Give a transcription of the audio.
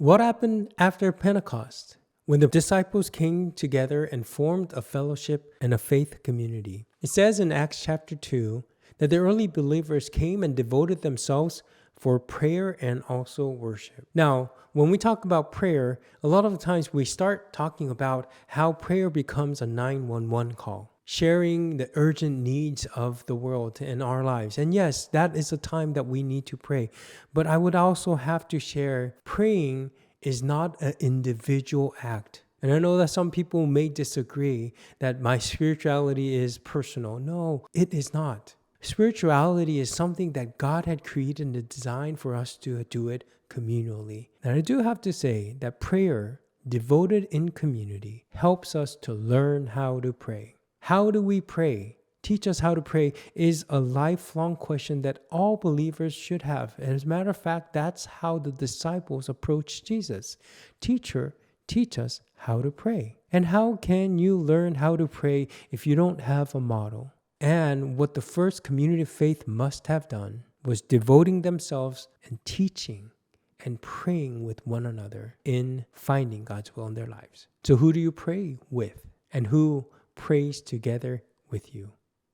What happened after Pentecost? When the disciples came together and formed a fellowship and a faith community. It says in Acts chapter 2 that the early believers came and devoted themselves for prayer and also worship. Now, when we talk about prayer, a lot of the times we start talking about how prayer becomes a 911 call, sharing the urgent needs of the world in our lives. And yes, that is a time that we need to pray. But I would also have to share, praying is not an individual act. And I know that some people may disagree that my spirituality is personal. No, it is not. Spirituality is something that God had created and designed for us to do it communally. And I do have to say that prayer, devoted in community, helps us to learn how to pray. How do we pray? Teach us how to pray is a lifelong question that all believers should have. And as a matter of fact, that's how the disciples approached Jesus. Teacher, teach us how to pray. And how can you learn how to pray if you don't have a model? And what the first community of faith must have done was devoting themselves and teaching and praying with one another in finding God's will in their lives. So who do you pray with? And who prays together with you?